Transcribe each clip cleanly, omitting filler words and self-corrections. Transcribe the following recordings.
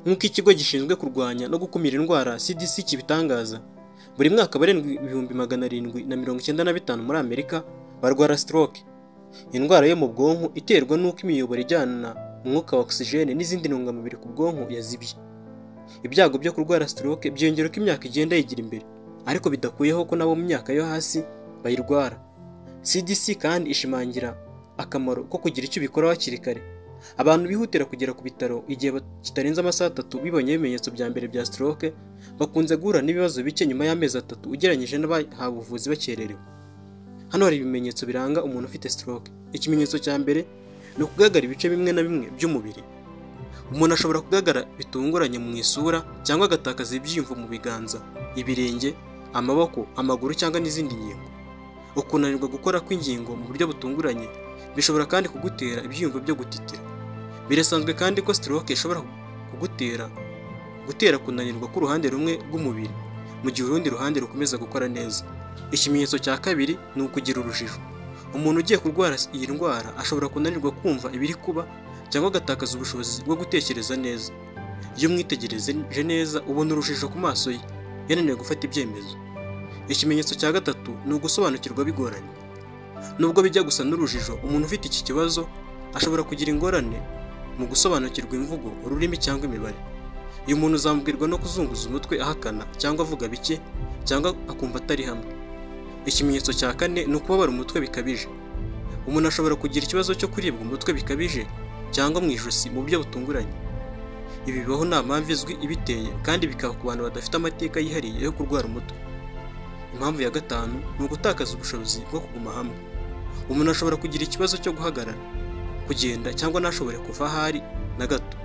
nk'uko ikigo gishinzwe kurwanya no gukumira indwara CDC kibitangaza. Buri mwaka abarenga 795 muri Amerika barwara stroke, indwara yo mu bwonko iterwa n'uko imiyoboro ijyana umwuka wa oxygene n'izindi ntungamubiri ku bwonko yazibye. Ibyago byo kurwara stroke byiyongera uko imyaka igenda yigira imbere, ariko bidakuyeho ko nabo mu myaka yo hasi bayirwara. CDC kandi ishimangira akamaro ko kugira icyo bikora hakiri kare. Abantu bihutira kugera ku bitaro igihe kitarenze amasaha 3 bibonye ibimenyetso bya mbere bya stroke bakunze guhura n'ibibazo bike nyuma y'amezi 3 ugereranyije n'abahawe ubuvuzi bakererewe. Hano hari ibimenyetso biranga umuntu ufite stroke. Ikimenyetso cya mbere ni ukugagara ibice bimwe na bimwe by'umubiri. Umuntu ashobora kugagara bitunguranye mu isura cyangwa agatakaza ibyiyumvo mu biganza, ibirenge, amaboko, amaguru cyangwa n'izindi ngingo. Ukunanirwa gukora kw'ingingo mu buryo butunguranye bishobora kandi kugutera ibyiyumvo byo gutitira. Birasanzwe kandi ko stroke ishobora gutera kunanirwa ku ruhande rumwe rw'umubiri mu gihe urundi ruhande rukomeza gukora neza. Ikimenyetso cya kabiri ni ukugira urujijo. Umuntu ugiye kurwara iyi ndwara ashobora kunanirwa kumva ibiri kuba cyangwa agatakaza ubushobozi bwo gutekereza neza. Iyo mwitegereje neza ubona urujijo ku maso ye, yananiwe gufata ibyemezo. Ikimenyetso cya gatatu ni ugusobanukirwa bigoranye. Nubwo bijya gusa n'urujijo, umuntu ufite iki kibazo ashobora kugira ingorane mu gusobanukirwa imvugo, ururimi cyangwa imibare. Uyu muntu uzamubwirwa no kuzunguza umutwe ahakana cyangwa avuga bike cyangwa akumva atari hamwe. Ikimenyetso cya kane ni ukubabara umutwe bikabije. Umuntu ashobora kugira ikibazo cyo kuribwa umutwe bikabije cyangwa mu ijosi mu buryo butunguranye. Ibi bibaho nta mpamvu izwi ibiteye kandi bikaba ku bantu badafite amateka yihariye yo kurwara umutwe. Impamvu ya gatanu ni ugutakaza ubushobozi bwo kuguma hamwe. Umuntu ashobora kugira ikibazo cyo guhagarara, kugenda cyangwa ntashobore kuva ahari na gato.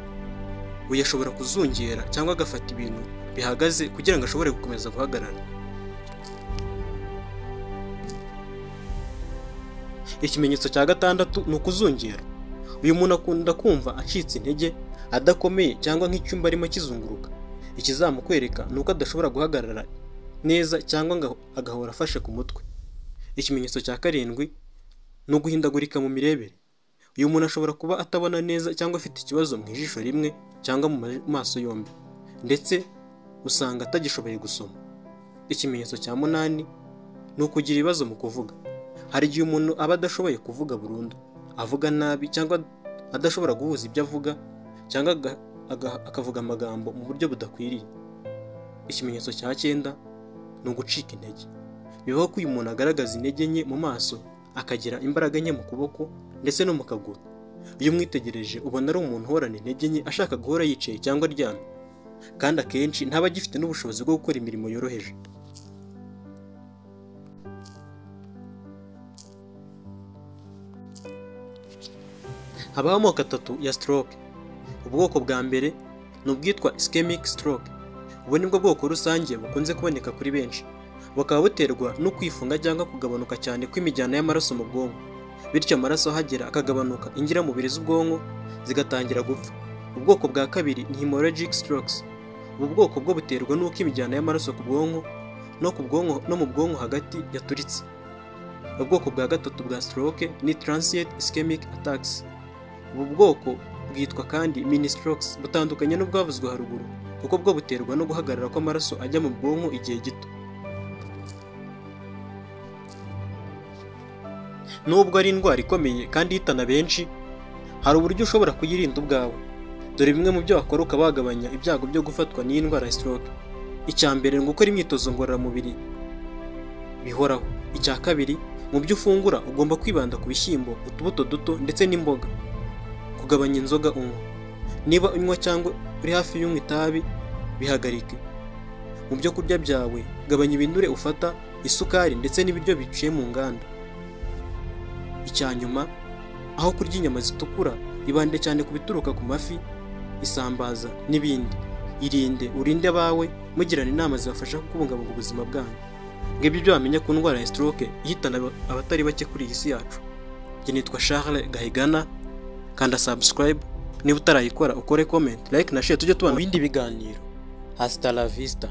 Uyu ashobora kuzungera cyangwa agafata ibintu bihagaze kugira ngo ashobore gukomeza guhagarara. Ikimenyetso cya gatandatu ni ukuzungera. Uyu muntu akunda kumva acitse intege, adakomeye cyangwa nk'icyumba arimo kizunguruka. Ikizamukwereka ni uko adashobora guhagarara neza cyangwa agahora afashe ku mutwe. Ikimenyetso cya karindwi ni uguhindagurika mu mirebere. Uyu muntu ashobora kuba atabona neza cyangwa afite ikibazo mu ijisho rimwe cyangwa mu maso yombi, ndetse usanga atagishoboye gusoma. Ikimenyetso cya munani ni ukugira ibibazo mu kuvuga. Hari igihe umuntu aba adashoboye kuvuga burundu, avuga nabi cyangwa adashobora guhuza ibyo avuga cyangwa akavuga amagambo mu buryo budakwiriye. Ikimenyetso cya 9 ni ugucika intege. Bibaho ko uyu muntu agaragaza intege nke mu maso, akagira imbaraga nke mu kuboko ndetse no mu kaguru. Iyo mwitegereje ubona ari umuntu uhorana intege nke, ashaka guhora yicaye cyangwa aryamye, kandi akenshi ntaba agifite n'ubushobozi bwo gukora imirimo yoroheje. Habaho amoko 3 ya stroke. Ubwoko bwa mbere ni ubwitwa ischemic stroke. Ubu nibwo bwoko rusange bukunze kuboneka kuri benshi. Bukaba buterwa no kwifunga cyangwa kugabanuka cyane kw'imijyana y'amaraso mu bwonko, bityo amaraso ahagera akagabanuka, ingiramubiri z'ubwonko zigatangira gupfa. Ubwoko bwa kabiri ni hemorrhagic strokes. Ubu bwoko bwo buterwa n'uko imijyana y'amaraso ku bwonko no mu bwonko hagati yaturitse. Ubwoko bwa gatatu bwa stroke ni transient ischemic attacks. Ubu bwoko bwitwa kandi mini strokes, butandukanye n'ubwavuzwe haruguru kuko bwo buterwa no guhagarara kw'amaraso ajya mu bwonko igihe gito. Nubwo ari indwara ikomeye kandi ihitana benshi, hari uburyo ushobora kuyirinda ubwawe. Dore bimwe mu byo wakora ukaba wagabanya ibyago byo gufatwa n'iyi ndwara ya stroke. Icya mbere ni gukora imyitozo ngororamubiri bihoraho. Icya kabiri, mu byo ufungura ugomba kwibanda ku bishyimbo, utubuto duto ndetse n'imboga. Kugabanya inzoga unywa. Niba unywa cyangwa uri hafi y'unywa itabi, bihagarike. Mu byo kurya byawe gabanya ibinure ufata, isukari ndetse n'ibiryo biciye mu nganda. Icya nyuma, aho kurya inyama zitukura, ibande cyane ku bituruka ku mafi, isambaza n'ibindi. Urinde abawe, mugirana inama zibafasha kubungabunga ubuzima bwanyu. Ngibyo ibyo wamenya ku ndwara ya stroke ihitana abatari bake kuri iyi si yacu. Njye nitwa Charles Gahigana. Kanda subscribe niba utarayikora, ukore comment, like na share, tujye tubana mu bindi biganiro. Hasta la vista.